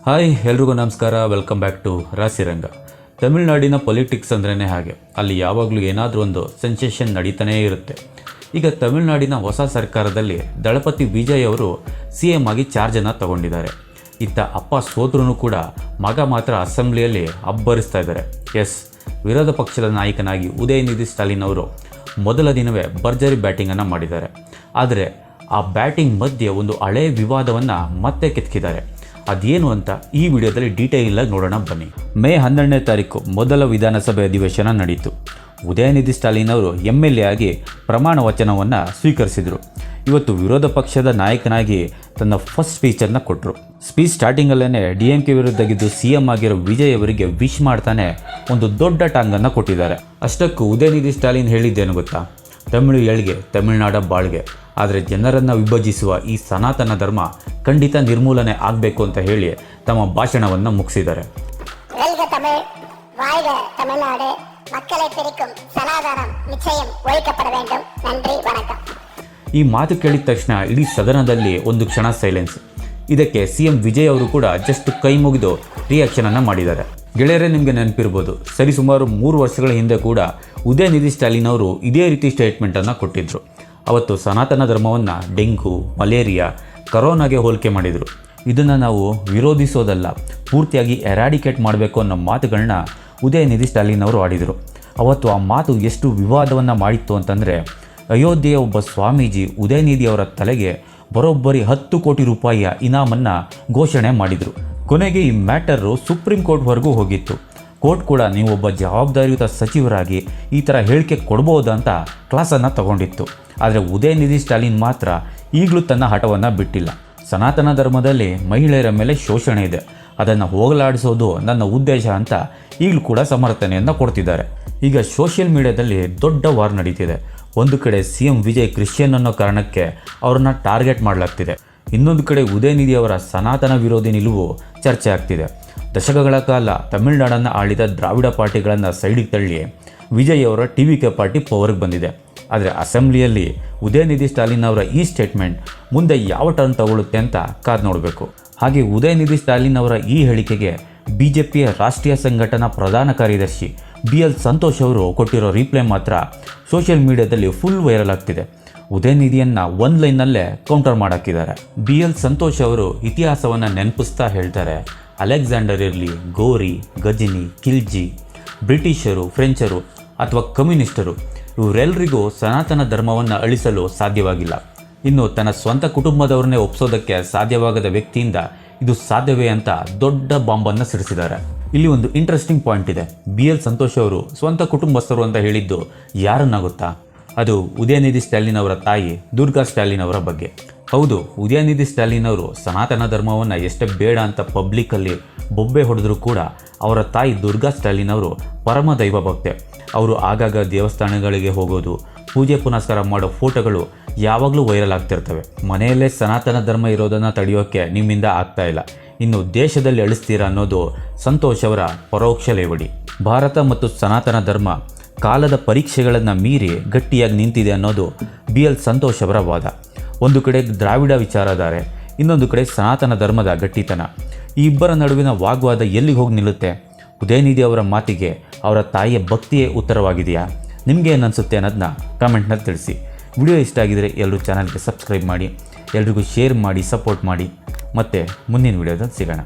Hi ಎಲ್ರಿಗೂ ನಮಸ್ಕಾರ. Welcome back to Rasiranga. ತಮಿಳುನಾಡಿನ ಪೊಲಿಟಿಕ್ಸ್ ಅಂದ್ರೇ ಹಾಗೆ, ಅಲ್ಲಿ ಯಾವಾಗಲೂ ಏನಾದರೂ ಒಂದು ಸೆನ್ಸೇಷನ್ ನಡೀತಾನೇ ಇರುತ್ತೆ. ಈಗ ತಮಿಳುನಾಡಿನ ಹೊಸ ಸರ್ಕಾರದಲ್ಲಿ ದಳಪತಿ ವಿಜಯ್ ಅವರು CM ಆಗಿ ಚಾರ್ಜನ್ನು ತಗೊಂಡಿದ್ದಾರೆ. ಇತ್ತ ಅಪ್ಪ ಸೋದ್ರೂ ಕೂಡ ಮಗ ಮಾತ್ರ ಅಸೆಂಬ್ಲಿಯಲ್ಲಿ ಅಬ್ಬರಿಸ್ತಾ ಇದ್ದಾರೆ. ಎಸ್, ವಿರೋಧ ಪಕ್ಷದ ನಾಯಕನಾಗಿ ಉದಯನಿಧಿ ಸ್ಟಾಲಿನ್ ಅವರು ಮೊದಲ ದಿನವೇ ಭರ್ಜರಿ ಬ್ಯಾಟಿಂಗನ್ನು ಮಾಡಿದ್ದಾರೆ. ಆದರೆ ಆ ಬ್ಯಾಟಿಂಗ್ ಮಧ್ಯೆ ಒಂದು ಹಳೆಯ ವಿವಾದವನ್ನು ಮತ್ತೆ ಕೆದಕಿದ್ದಾರೆ. ಅದೇನು ಅಂತ ಈ ವಿಡಿಯೋದಲ್ಲಿ ಡೀಟೇಲ್ ಆಗಿ ನೋಡೋಣ ಬನ್ನಿ. ಮೇ 12ನೇ ತಾರೀಕು ಮೊದಲ ವಿಧಾನಸಭೆ ಅಧಿವೇಶನ ನಡೆಯಿತು. ಉದಯನಿಧಿ ಸ್ಟಾಲಿನ್ ಅವರು MLA ಆಗಿ ಪ್ರಮಾಣ ವಚನವನ್ನು ಸ್ವೀಕರಿಸಿದರು. ಇವತ್ತು ವಿರೋಧ ಪಕ್ಷದ ನಾಯಕನಾಗಿ ತನ್ನ ಫಸ್ಟ್ ಸ್ಪೀಚನ್ನು ಕೊಟ್ಟರು. ಸ್ಪೀಚ್ ಸ್ಟಾರ್ಟಿಂಗಲ್ಲೇ DMK ವಿರುದ್ಧ ಗೆದ್ದು CM ಆಗಿರೋ ವಿಜಯ್ ಅವರಿಗೆ ವಿಶ್ ಮಾಡ್ತಾನೆ ಒಂದು ದೊಡ್ಡ ಟಾಂಗನ್ನು ಕೊಟ್ಟಿದ್ದಾರೆ. ಅಷ್ಟಕ್ಕೂ ಉದಯನಿಧಿ ಸ್ಟಾಲಿನ್ ಹೇಳಿದ್ದೇನು ಗೊತ್ತಾ? ತಮಿಳು ಏಳ್ಗೆ, ತಮಿಳುನಾಡ ಬಾಳ್ಗೆ. ಆದರೆ ಜನರನ್ನು ವಿಭಜಿಸುವ ಈ ಸನಾತನ ಧರ್ಮ ಖಂಡಿತ ನಿರ್ಮೂಲನೆ ಆಗಬೇಕು ಅಂತ ಹೇಳಿ ತಮ್ಮ ಭಾಷಣವನ್ನು ಮುಗಿಸಿದ್ದಾರೆ. ಈ ಮಾತು ಕೇಳಿದ ತಕ್ಷಣ ಇಡೀ ಸದನದಲ್ಲಿ ಒಂದು ಕ್ಷಣ ಸೈಲೆನ್ಸ್. ಇದಕ್ಕೆ CM ವಿಜಯ್ ಅವರು ಕೂಡ ಜಸ್ಟ್ ಕೈ ಮುಗಿದು ರಿಯಾಕ್ಷನನ್ನು ಮಾಡಿದ್ದಾರೆ. ಗೆಳೆಯರೇ, ನಿಮಗೆ ನೆನಪಿರ್ಬೋದು, ಸರಿಸುಮಾರು 3 ವರ್ಷಗಳ ಹಿಂದೆ ಕೂಡ ಉದಯನಿಧಿ ಸ್ಟಾಲಿನ್ ಅವರು ಇದೇ ರೀತಿ ಸ್ಟೇಟ್ಮೆಂಟನ್ನು ಕೊಟ್ಟಿದ್ದರು. ಅವತ್ತು ಸನಾತನ ಧರ್ಮವನ್ನು ಡೆಂಗು, ಮಲೇರಿಯಾ, ಕರೋನಾಗೆ ಹೋಲಿಕೆ ಮಾಡಿದರು. ಇದನ್ನು ನಾವು ವಿರೋಧಿಸೋದಲ್ಲ, ಪೂರ್ತಿಯಾಗಿ ಎರಾಡಿಕೇಟ್ ಮಾಡಬೇಕು ಅನ್ನೋ ಮಾತುಗಳನ್ನ ಉದಯನಿಧಿ ಸ್ಟಾಲಿನ್ ಅವರು ಆಡಿದರು. ಅವತ್ತು ಆ ಮಾತು ಎಷ್ಟು ವಿವಾದವನ್ನು ಮಾಡಿತ್ತು ಅಂತಂದರೆ, ಅಯೋಧ್ಯೆಯ ಒಬ್ಬ ಸ್ವಾಮೀಜಿ ಉದಯನಿಧಿ ಅವರ ತಲೆಗೆ ಬರೋಬ್ಬರಿ 10 ಕೋಟಿ ರೂಪಾಯಿಯ ಇನಾಮನ್ನು ಘೋಷಣೆ ಮಾಡಿದರು. ಕೊನೆಗೆ ಈ ಮ್ಯಾಟರು ಸುಪ್ರೀಂ ಕೋರ್ಟ್ವರೆಗೂ ಹೋಗಿತ್ತು. ಕೋರ್ಟ್ ಕೂಡ ನೀವೊಬ್ಬ ಜವಾಬ್ದಾರಿಯುತ ಸಚಿವರಾಗಿ ಈ ಥರ ಹೇಳಿಕೆ ಕೊಡ್ಬೋದು ಅಂತ ಕ್ಲಾಸನ್ನು ತಗೊಂಡಿತ್ತು. ಆದರೆ ಉದಯನಿಧಿ ಸ್ಟಾಲಿನ್ ಮಾತ್ರ ಈಗಲೂ ತನ್ನ ಹಠವನ್ನು ಬಿಟ್ಟಿಲ್ಲ. ಸನಾತನ ಧರ್ಮದಲ್ಲಿ ಮಹಿಳೆಯರ ಮೇಲೆ ಶೋಷಣೆ ಇದೆ, ಅದನ್ನು ಹೋಗಲಾಡಿಸೋದು ನನ್ನ ಉದ್ದೇಶ ಅಂತ ಈಗಲೂ ಕೂಡ ಸಮರ್ಥನೆಯನ್ನು ಕೊಡ್ತಿದ್ದಾರೆ. ಈಗ ಸೋಷಿಯಲ್ ಮೀಡಿಯಾದಲ್ಲಿ ದೊಡ್ಡ ವಾರ್ ನಡೀತಿದೆ. ಒಂದು ಕಡೆ CM ವಿಜಯ್ ಕ್ರಿಶ್ಚಿಯನ್ ಅನ್ನೋ ಕಾರಣಕ್ಕೆ ಅವ್ರನ್ನ ಟಾರ್ಗೆಟ್ ಮಾಡಲಾಗ್ತಿದೆ. ಇನ್ನೊಂದು ಕಡೆ ಉದಯನಿಧಿ ಅವರ ಸನಾತನ ವಿರೋಧಿ ನಿಲುವು ಚರ್ಚೆ ಆಗ್ತಿದೆ. ದಶಕಗಳ ಕಾಲ ತಮಿಳುನಾಡನ್ನು ಆಳಿದ ದ್ರಾವಿಡ ಪಾರ್ಟಿಗಳನ್ನು ಸೈಡಿಗೆ ತಳ್ಳಿ ವಿಜಯ್ ಅವರ TVK ಪಾರ್ಟಿ ಪವರ್ಗೆ ಬಂದಿದೆ. ಆದರೆ ಅಸೆಂಬ್ಲಿಯಲ್ಲಿ ಉದಯನಿಧಿ ಸ್ಟಾಲಿನ್ ಅವರ ಈ ಸ್ಟೇಟ್ಮೆಂಟ್ ಮುಂದೆ ಯಾವ ಟರ್ನ್ ತಗೊಳ್ಳುತ್ತೆ ಅಂತ ಕಾದು ನೋಡಬೇಕು. ಹಾಗೆ ಉದಯನಿಧಿ ಸ್ಟಾಲಿನ್ ಅವರ ಈ ಹೇಳಿಕೆಗೆ BJPಯ ರಾಷ್ಟ್ರೀಯ ಸಂಘಟನಾ ಪ್ರಧಾನ ಕಾರ್ಯದರ್ಶಿ BL ಸಂತೋಷ್ ಅವರು ಕೊಟ್ಟಿರೋ ರಿಪ್ಲೈ ಮಾತ್ರ ಸೋಷಿಯಲ್ ಮೀಡಿಯಾದಲ್ಲಿ ಫುಲ್ ವೈರಲ್ ಆಗ್ತಿದೆ. ಉದಯನಿಧಿಯನ್ನು ಒಂದು ಲೈನ್ನಲ್ಲೇ ಕೌಂಟರ್ ಮಾಡಾಕಿದ್ದಾರೆ. BL ಸಂತೋಷ್ ಅವರು ಇತಿಹಾಸವನ್ನು ನೆನಪಿಸ್ತಾ ಹೇಳ್ತಾರೆ, ಅಲೆಕ್ಸಾಂಡರ್ ಇರಲಿ, ಗೋರಿ, ಗಜನಿ, ಖಿಲ್ಜಿ, ಬ್ರಿಟಿಷರು, ಫ್ರೆಂಚರು ಅಥವಾ ಕಮ್ಯುನಿಸ್ಟರು, ಇವರೆಲ್ಲರಿಗೂ ಸನಾತನ ಧರ್ಮವನ್ನು ಅಳಿಸಲು ಸಾಧ್ಯವಾಗಿಲ್ಲ. ಇನ್ನು ತನ್ನ ಸ್ವಂತ ಕುಟುಂಬದವ್ರನ್ನೇ ಒಪ್ಪಿಸೋದಕ್ಕೆ ಸಾಧ್ಯವಾಗದ ವ್ಯಕ್ತಿಯಿಂದ ಇದು ಸಾಧ್ಯವೇ ಅಂತ ದೊಡ್ಡ ಬಾಂಬನ್ನು ಸಿಡಿಸಿದ್ದಾರೆ. ಇಲ್ಲಿ ಒಂದು ಇಂಟ್ರೆಸ್ಟಿಂಗ್ ಪಾಯಿಂಟ್ ಇದೆ. BL ಸಂತೋಷ್ ಅವರು ಸ್ವಂತ ಕುಟುಂಬಸ್ಥರು ಅಂತ ಹೇಳಿದ್ದು ಯಾರನ್ನ ಗೊತ್ತಾ? ಅದು ಉದಯನಿಧಿ ಸ್ಟಾಲಿನ್ ಅವರ ತಾಯಿ ದುರ್ಗಾ ಸ್ಟಾಲಿನ್ ಅವರ ಬಗ್ಗೆ. ಹೌದು, ಉದಯನಿಧಿ ಸ್ಟಾಲಿನ್ ಅವರು ಸನಾತನ ಧರ್ಮವನ್ನು ಎಷ್ಟೇ ಬೇಡ ಅಂತ ಪಬ್ಲಿಕ್ಕಲ್ಲಿ ಬೊಬ್ಬೆ ಹೊಡೆದರೂ ಕೂಡ ಅವರ ತಾಯಿ ದುರ್ಗಾ ಸ್ಟಾಲಿನ್ ಅವರು ಪರಮ ದೈವ ಭಕ್ತೆ. ಅವರು ಆಗಾಗ ದೇವಸ್ಥಾನಗಳಿಗೆ ಹೋಗೋದು, ಪೂಜೆ ಪುನಸ್ಕಾರ ಮಾಡೋ ಫೋಟೋಗಳು ಯಾವಾಗಲೂ ವೈರಲ್ ಆಗ್ತಿರ್ತವೆ. ಮನೆಯಲ್ಲೇ ಸನಾತನ ಧರ್ಮ ಇರೋದನ್ನು ತಡೆಯೋಕ್ಕೆ ನಿಮ್ಮಿಂದ ಆಗ್ತಾ ಇಲ್ಲ, ಇನ್ನು ದೇಶದಲ್ಲಿ ಅಳಿಸ್ತೀರಾ ಅನ್ನೋದು ಸಂತೋಷ್ ಅವರ ಪರೋಕ್ಷ ಲೇವಡಿ. ಭಾರತ ಮತ್ತು ಸನಾತನ ಧರ್ಮ ಕಾಲದ ಪರೀಕ್ಷೆಗಳನ್ನು ಮೀರಿ ಗಟ್ಟಿಯಾಗಿ ನಿಂತಿದೆ ಅನ್ನೋದು BL ಸಂತೋಷ್ ಅವರ ವಾದ. ಒಂದು ಕಡೆ ದ್ರಾವಿಡ ವಿಚಾರಧಾರೆ, ಇನ್ನೊಂದು ಕಡೆ ಸನಾತನ ಧರ್ಮದ ಗಟ್ಟಿತನ. ಈ ಇಬ್ಬರ ನಡುವಿನ ವಾಗ್ವಾದ ಎಲ್ಲಿಗೆ ಹೋಗಿ ನಿಲ್ಲುತ್ತೆ? ಉದಯನಿಧಿ ಅವರ ಮಾತಿಗೆ ಅವರ ತಾಯಿಯ ಭಕ್ತಿಯೇ ಉತ್ತರವಾಗಿದೆಯಾ? ನಿಮಗೆ ಏನು ಅನಿಸುತ್ತೆ ಅನ್ನೋದನ್ನ ಕಾಮೆಂಟ್ನಲ್ಲಿ ತಿಳಿಸಿ. ವಿಡಿಯೋ ಇಷ್ಟ ಆಗಿದರೆ ಎಲ್ಲರೂ ಚಾನಲ್ಗೆ ಸಬ್ಸ್ಕ್ರೈಬ್ ಮಾಡಿ, ಎಲ್ರಿಗೂ ಶೇರ್ ಮಾಡಿ, ಸಪೋರ್ಟ್ ಮಾಡಿ. ಮತ್ತೆ ಮುಂದಿನ ವಿಡಿಯೋದಲ್ಲಿ ಸಿಗೋಣ.